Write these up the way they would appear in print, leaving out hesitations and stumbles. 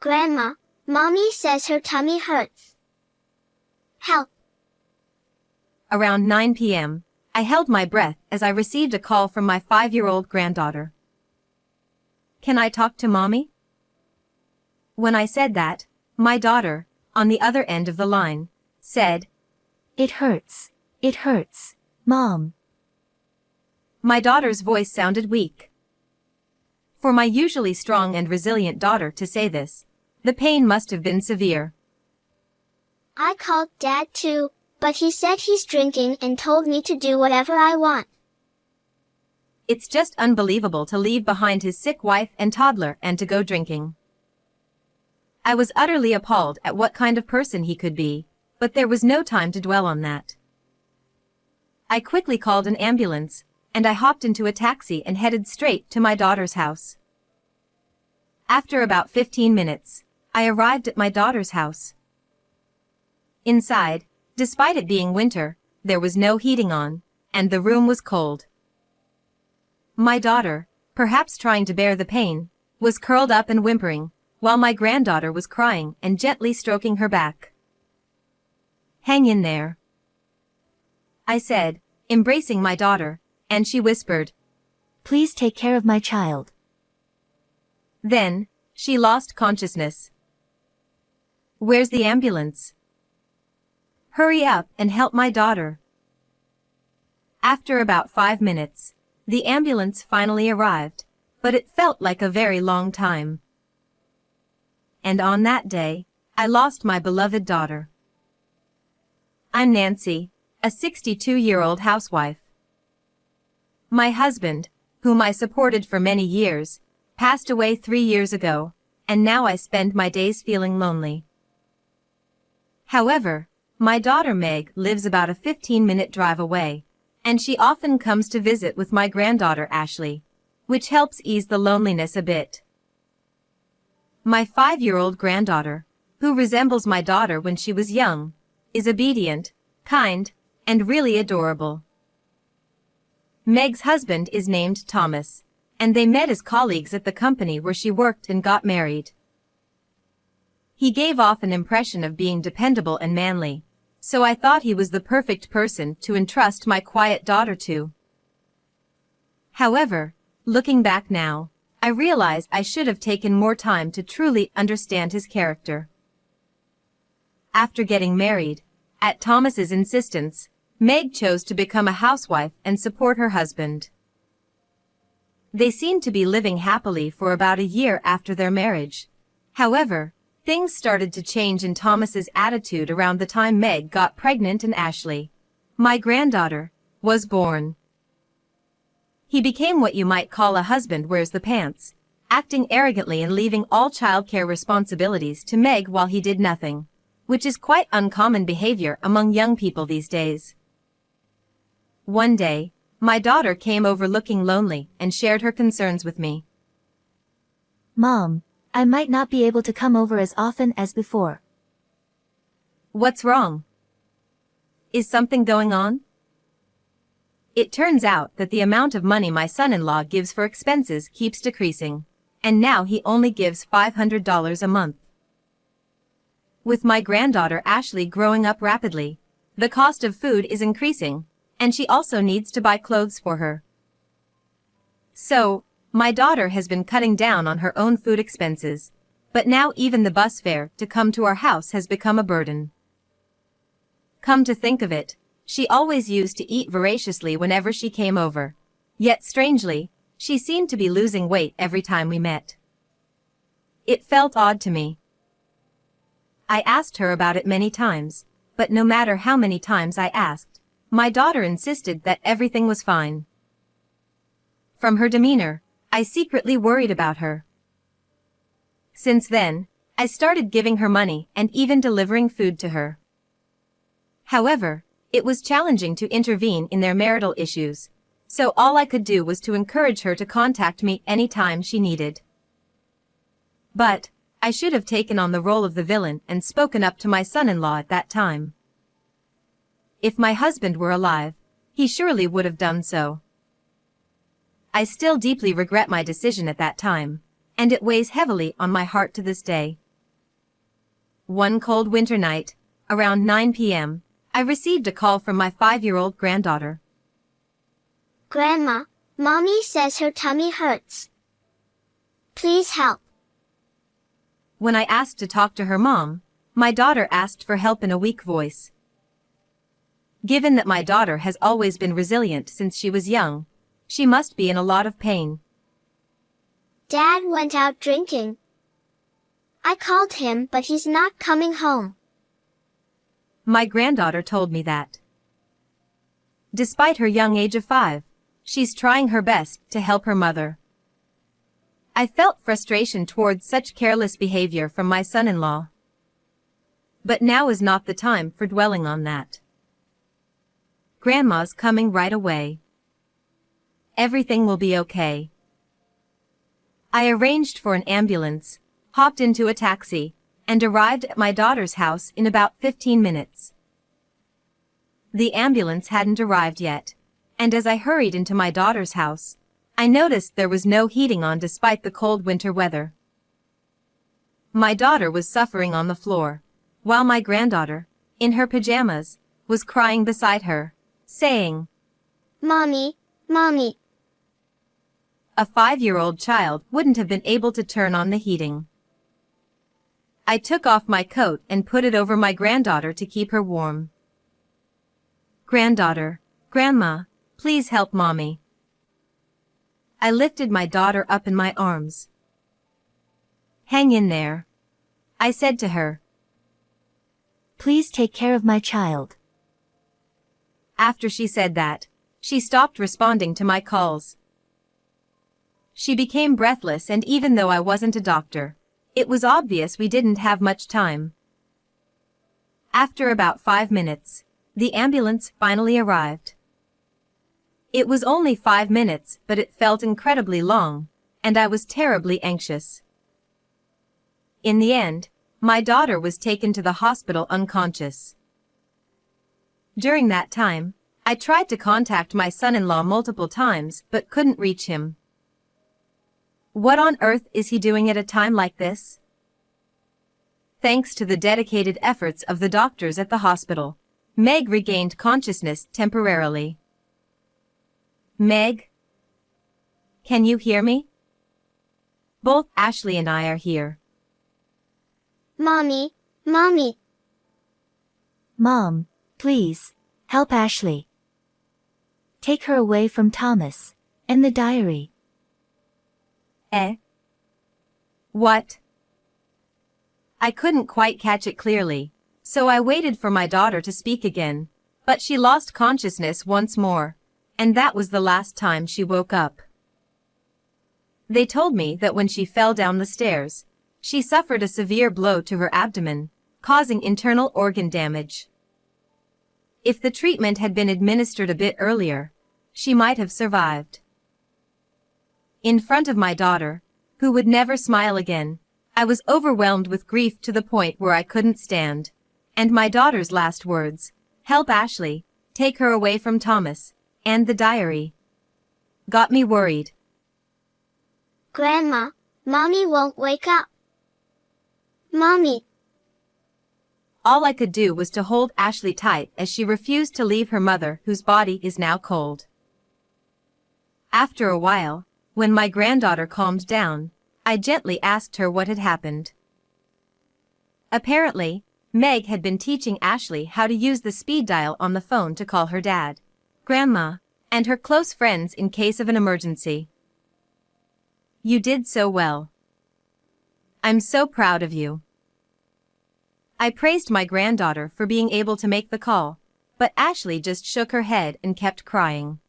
Grandma, Mommy says her tummy hurts. Help. Around 9 p.m., I held my breath as I received a call from my 5-year-old granddaughter. "Can I talk to Mommy?" When I said that, my daughter, on the other end of the line, said, "It hurts. It hurts, Mom." My daughter's voice sounded weak. For my usually strong and resilient daughter to say this, the pain must have been severe. I called Dad too, but he said he's drinking and told me to do whatever I want. It's just unbelievable to leave behind his sick wife and toddler and to go drinking. I was utterly appalled at what kind of person he could be, but there was no time to dwell on that. I quickly called an ambulance, and I hopped into a taxi and headed straight to my daughter's house. After about 15 minutes, I arrived at my daughter's house. Inside, despite it being winter, there was no heating on, and the room was cold. My daughter, perhaps trying to bear the pain, was curled up and whimpering, while my granddaughter was crying and gently stroking her back. "Hang in there," I said, embracing my daughter, and she whispered, "Please take care of my child." Then, she lost consciousness. "Where's the ambulance? Hurry up and help my daughter." After about 5 minutes, the ambulance finally arrived, but it felt like a very long time. And on that day, I lost my beloved daughter. I'm Nancy, a 62-year-old housewife. My husband, whom I supported for many years, passed away 3 years ago, and now I spend my days feeling lonely. However, my daughter Meg lives about a 15-minute drive away, and she often comes to visit with my granddaughter Ashley, which helps ease the loneliness a bit. My 5-year-old granddaughter, who resembles my daughter when she was young, is obedient, kind, and really adorable. Meg's husband is named Thomas, and they met as colleagues at the company where she worked and got married. He gave off an impression of being dependable and manly, so I thought he was the perfect person to entrust my quiet daughter to. However, looking back now, I realize I should have taken more time to truly understand his character. After getting married, at Thomas's insistence, Meg chose to become a housewife and support her husband. They seemed to be living happily for about a year after their marriage. However, things started to change in Thomas's attitude around the time Meg got pregnant and Ashley, my granddaughter, was born. He became what you might call a husband wears the pants, acting arrogantly and leaving all childcare responsibilities to Meg while he did nothing, which is quite uncommon behavior among young people these days. One day, my daughter came over looking lonely and shared her concerns with me. "Mom, I might not be able to come over as often as before." "What's wrong? Is something going on?" It turns out that the amount of money my son-in-law gives for expenses keeps decreasing, and now he only gives $500 a month. With my granddaughter Ashley growing up rapidly, the cost of food is increasing, and she also needs to buy clothes for her. So, my daughter has been cutting down on her own food expenses, but now even the bus fare to come to our house has become a burden. Come to think of it, she always used to eat voraciously whenever she came over. Yet strangely, she seemed to be losing weight every time we met. It felt odd to me. I asked her about it many times, but no matter how many times I asked, my daughter insisted that everything was fine. From her demeanor, I secretly worried about her. Since then, I started giving her money and even delivering food to her. However, it was challenging to intervene in their marital issues, so all I could do was to encourage her to contact me anytime she needed. But, I should have taken on the role of the villain and spoken up to my son-in-law at that time. If my husband were alive, he surely would have done so. I still deeply regret my decision at that time, and it weighs heavily on my heart to this day. One cold winter night, around 9 p.m., I received a call from my 5-year-old granddaughter. Grandma, Mommy says her tummy hurts. Please help. When I asked to talk to her mom, my daughter asked for help in a weak voice. Given that my daughter has always been resilient since she was young, she must be in a lot of pain. Dad went out drinking. I called him, but he's not coming home. My granddaughter told me that. Despite her young age of 5, she's trying her best to help her mother. I felt frustration towards such careless behavior from my son-in-law. But now is not the time for dwelling on that. Grandma's coming right away. Everything will be okay. I arranged for an ambulance, hopped into a taxi, and arrived at my daughter's house in about 15 minutes. The ambulance hadn't arrived yet, and as I hurried into my daughter's house, I noticed there was no heating on despite the cold winter weather. My daughter was suffering on the floor, while my granddaughter, in her pajamas, was crying beside her, saying, Mommy, Mommy. A 5-year-old child wouldn't have been able to turn on the heating. I took off my coat and put it over my granddaughter to keep her warm. Granddaughter, Grandma, please help Mommy. I lifted my daughter up in my arms. Hang in there, I said to her. Please take care of my child. After she said that, she stopped responding to my calls. She became breathless, and even though I wasn't a doctor, it was obvious we didn't have much time. After about 5 minutes, the ambulance finally arrived. It was only 5 minutes, but it felt incredibly long, and I was terribly anxious. In the end, my daughter was taken to the hospital unconscious. During that time, I tried to contact my son-in-law multiple times but couldn't reach him. What on earth is he doing at a time like this? Thanks to the dedicated efforts of the doctors at the hospital, Meg regained consciousness temporarily. Meg? Can you hear me? Both Ashley and I are here. Mommy, Mommy. Mom, please, help Ashley. Take her away from Thomas and the diary. What? I couldn't quite catch it clearly, so I waited for my daughter to speak again, but she lost consciousness once more, and that was the last time she woke up. They told me that when she fell down the stairs, she suffered a severe blow to her abdomen, causing internal organ damage. If the treatment had been administered a bit earlier, she might have survived. In front of my daughter, who would never smile again, I was overwhelmed with grief to the point where I couldn't stand, and my daughter's last words, "Help Ashley, take her away from Thomas, and the diary," got me worried. Grandma, Mommy won't wake up. Mommy. All I could do was to hold Ashley tight as she refused to leave her mother, whose body is now cold. After a while, when my granddaughter calmed down, I gently asked her what had happened. Apparently, Meg had been teaching Ashley how to use the speed dial on the phone to call her dad, Grandma, and her close friends in case of an emergency. You did so well. I'm so proud of you. I praised my granddaughter for being able to make the call, but Ashley just shook her head and kept crying.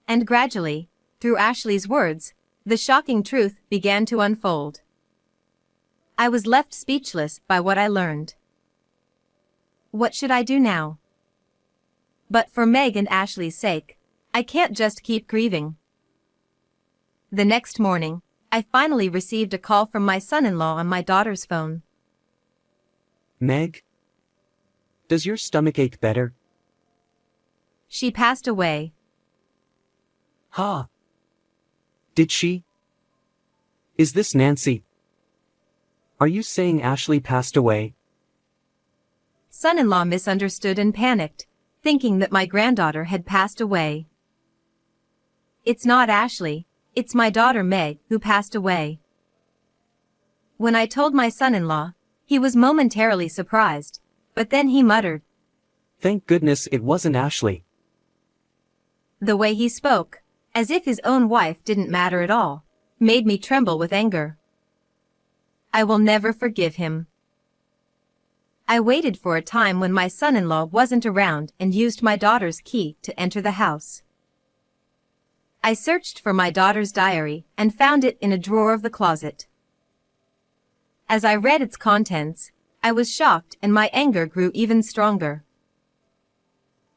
And gradually, through Ashley's words, the shocking truth began to unfold. I was left speechless by what I learned. What should I do now? But for Meg and Ashley's sake, I can't just keep grieving. The next morning, I finally received a call from my son-in-law on my daughter's phone. Meg? Does your stomach ache better? She passed away. Did she? Is this Nancy? Are you saying Ashley passed away? Son-in-law misunderstood and panicked, thinking that my granddaughter had passed away. It's not Ashley, it's my daughter Meg who passed away. When I told my son-in-law, he was momentarily surprised, but then he muttered. Thank goodness it wasn't Ashley. The way he spoke, as if his own wife didn't matter at all, made me tremble with anger. I will never forgive him. I waited for a time when my son-in-law wasn't around and used my daughter's key to enter the house. I searched for my daughter's diary and found it in a drawer of the closet. As I read its contents, I was shocked and my anger grew even stronger.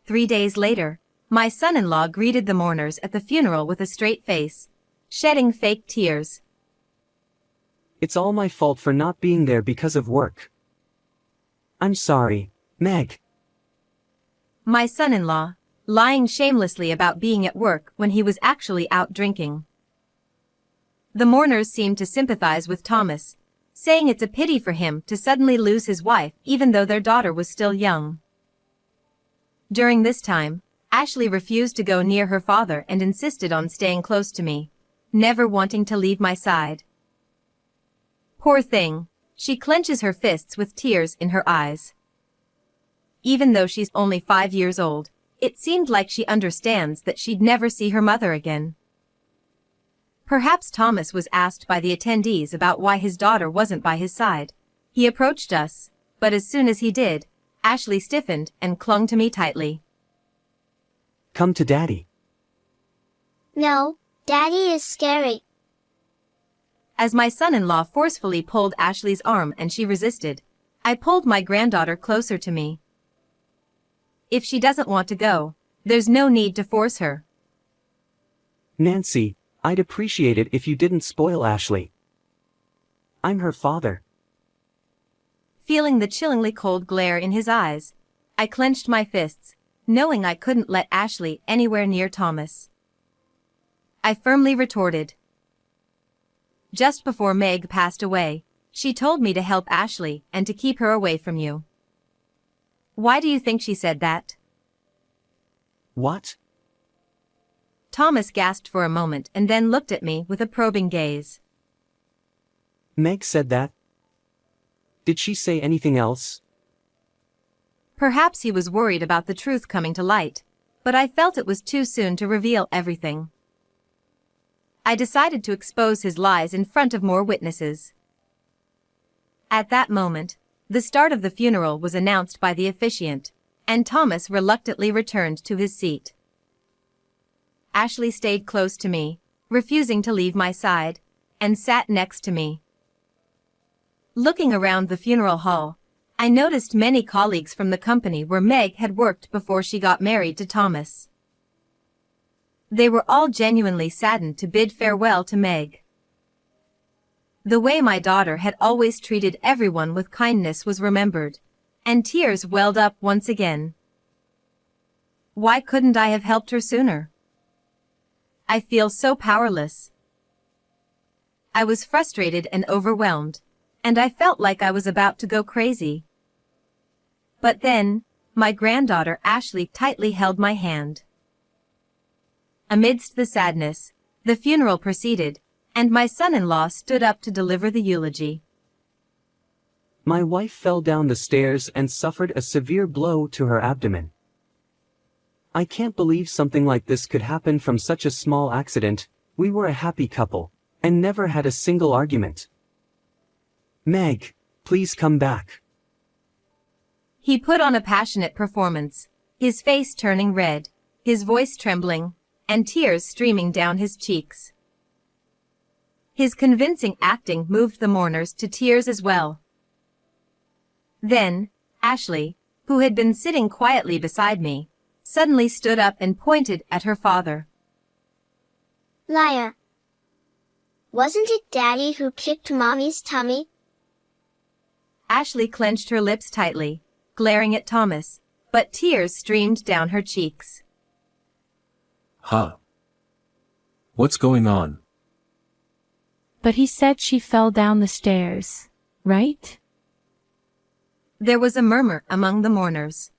3 days later, my son-in-law greeted the mourners at the funeral with a straight face, shedding fake tears. It's all my fault for not being there because of work. I'm sorry, Meg. My son-in-law, lying shamelessly about being at work when he was actually out drinking. The mourners seemed to sympathize with Thomas, saying it's a pity for him to suddenly lose his wife even though their daughter was still young. During this time, Ashley refused to go near her father and insisted on staying close to me, never wanting to leave my side. Poor thing, she clenches her fists with tears in her eyes. Even though she's only 5 years old, it seemed like she understands that she'd never see her mother again. Perhaps Thomas was asked by the attendees about why his daughter wasn't by his side. He approached us, but as soon as he did, Ashley stiffened and clung to me tightly. Come to Daddy. No, Daddy is scary. As my son-in-law forcefully pulled Ashley's arm and she resisted, I pulled my granddaughter closer to me. If she doesn't want to go, there's no need to force her. Nancy, I'd appreciate it if you didn't spoil Ashley. I'm her father. Feeling the chillingly cold glare in his eyes, I clenched my fists, knowing I couldn't let Ashley anywhere near Thomas. I firmly retorted. Just before Meg passed away, she told me to help Ashley and to keep her away from you. Why do you think she said that? What? Thomas gasped for a moment and then looked at me with a probing gaze. Meg said that? Did she say anything else? Perhaps he was worried about the truth coming to light, but I felt it was too soon to reveal everything. I decided to expose his lies in front of more witnesses. At that moment, the start of the funeral was announced by the officiant, and Thomas reluctantly returned to his seat. Ashley stayed close to me, refusing to leave my side, and sat next to me. Looking around the funeral hall, I noticed many colleagues from the company where Meg had worked before she got married to Thomas. They were all genuinely saddened to bid farewell to Meg. The way my daughter had always treated everyone with kindness was remembered, and tears welled up once again. Why couldn't I have helped her sooner? I feel so powerless. I was frustrated and overwhelmed, and I felt like I was about to go crazy. But then, my granddaughter Ashley tightly held my hand. Amidst the sadness, the funeral proceeded, and my son-in-law stood up to deliver the eulogy. My wife fell down the stairs and suffered a severe blow to her abdomen. I can't believe something like this could happen from such a small accident. We were a happy couple, and never had a single argument. Meg, please come back. He put on a passionate performance, his face turning red, his voice trembling, and tears streaming down his cheeks. His convincing acting moved the mourners to tears as well. Then, Ashley, who had been sitting quietly beside me, suddenly stood up and pointed at her father. Liar. Wasn't it Daddy who kicked Mommy's tummy? Ashley clenched her lips tightly, glaring at Thomas, but tears streamed down her cheeks. Huh? What's going on? But he said she fell down the stairs. right? There was a murmur among the mourners.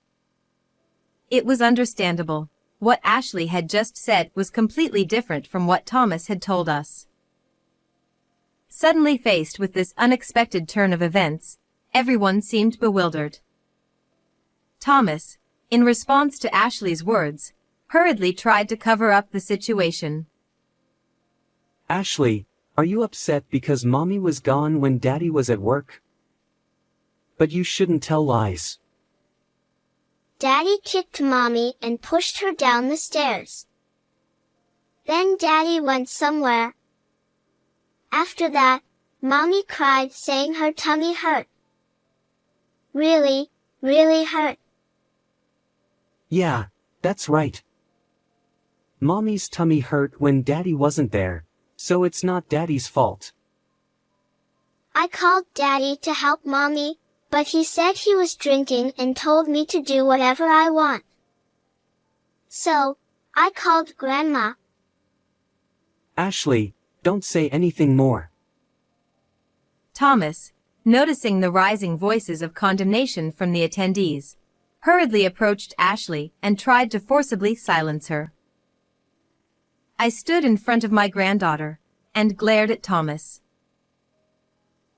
It was understandable. What Ashley had just said was completely different from what Thomas had told us. Suddenly faced with this unexpected turn of events, everyone seemed bewildered. Thomas, in response to Ashley's words, hurriedly tried to cover up the situation. Ashley, are you upset because Mommy was gone when Daddy was at work? But you shouldn't tell lies. Daddy kicked Mommy and pushed her down the stairs. Then Daddy went somewhere. After that, Mommy cried saying her tummy hurt. Really, really hurt. Yeah, that's right. Mommy's tummy hurt when Daddy wasn't there, so it's not Daddy's fault. I called Daddy to help Mommy, but he said he was drinking and told me to do whatever I want. So, I called Grandma. Ashley, don't say anything more. Thomas, noticing the rising voices of condemnation from the attendees, hurriedly approached Ashley and tried to forcibly silence her. I stood in front of my granddaughter and glared at Thomas.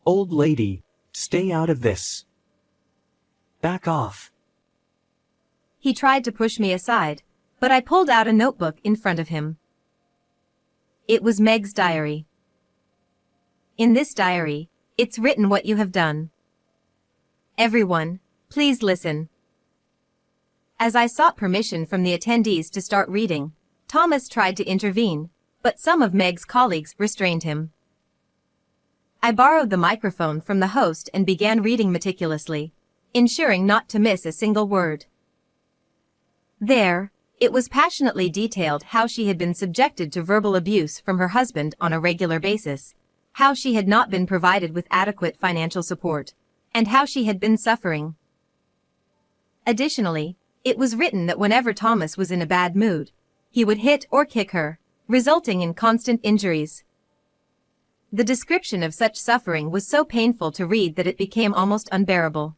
Old lady, stay out of this. Back off. He tried to push me aside, but I pulled out a notebook in front of him. It was Meg's diary. In this diary, it's written what you have done. Everyone, please listen. As I sought permission from the attendees to start reading, Thomas tried to intervene, but some of Meg's colleagues restrained him. I borrowed the microphone from the host and began reading meticulously, ensuring not to miss a single word. There, it was passionately detailed how she had been subjected to verbal abuse from her husband on a regular basis, how she had not been provided with adequate financial support, and how she had been suffering. Additionally, it was written that whenever Thomas was in a bad mood, he would hit or kick her, resulting in constant injuries. The description of such suffering was so painful to read that it became almost unbearable.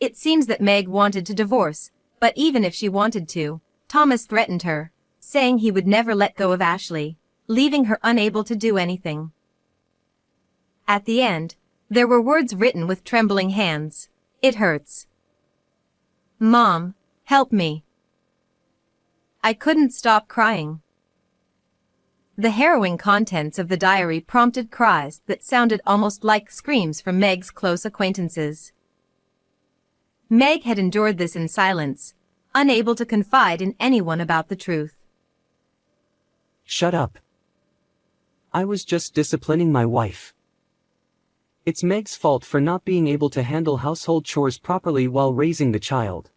It seems that Meg wanted to divorce, but even if she wanted to, Thomas threatened her, saying he would never let go of Ashley, leaving her unable to do anything. At the end, there were words written with trembling hands. It hurts. Mom, help me. I couldn't stop crying. The harrowing contents of the diary prompted cries that sounded almost like screams from Meg's close acquaintances. Meg had endured this in silence, unable to confide in anyone about the truth. Shut up. I was just disciplining my wife. It's Meg's fault for not being able to handle household chores properly while raising the child.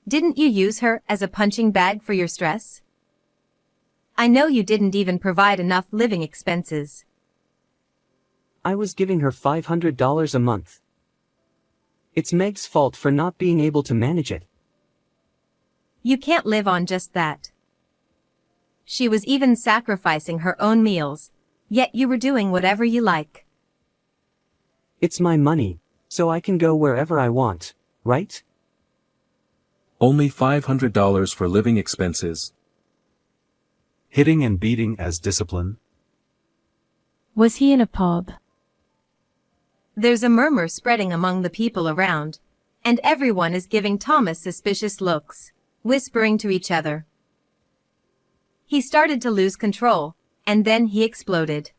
Didn't you use her as a punching bag for your stress? I know you didn't even provide enough living expenses. I was giving her $500 a month. It's Meg's fault for not being able to manage it. You can't live on just that. She was even sacrificing her own meals, yet you were doing whatever you like. It's my money, so I can go wherever I want, right? Only $500 for living expenses. Hitting and beating as discipline. Was he in a pub? There's a murmur spreading among the people around, and everyone is giving Thomas suspicious looks, whispering to each other. He started to lose control, and then he exploded.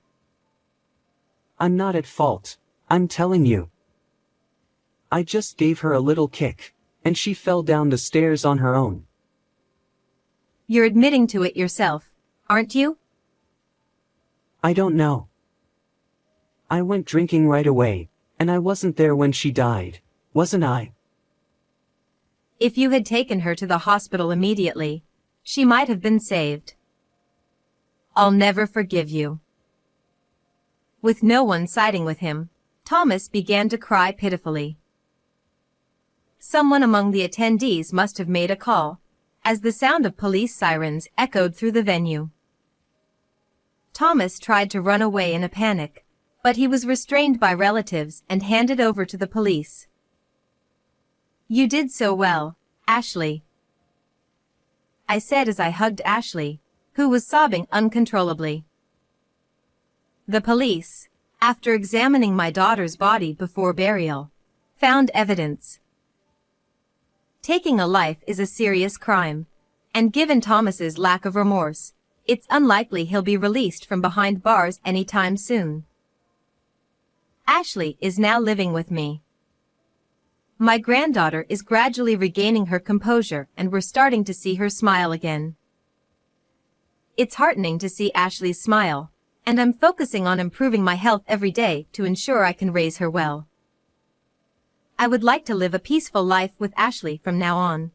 I'm not at fault, I'm telling you. I just gave her a little kick, and she fell down the stairs on her own. You're admitting to it yourself, aren't you? I don't know. I went drinking right away, and I wasn't there when she died, wasn't I? If you had taken her to the hospital immediately, she might have been saved. I'll never forgive you. With no one siding with him, Thomas began to cry pitifully. Someone among the attendees must have made a call, as the sound of police sirens echoed through the venue. Thomas tried to run away in a panic, but he was restrained by relatives and handed over to the police. "You did so well, Ashley," I said as I hugged Ashley, who was sobbing uncontrollably. The police, after examining my daughter's body before burial, found evidence. Taking a life is a serious crime, and given Thomas's lack of remorse, it's unlikely he'll be released from behind bars anytime soon. Ashley is now living with me. My granddaughter is gradually regaining her composure and we're starting to see her smile again. It's heartening to see Ashley's smile, and I'm focusing on improving my health every day to ensure I can raise her well. I would like to live a peaceful life with Ashley from now on.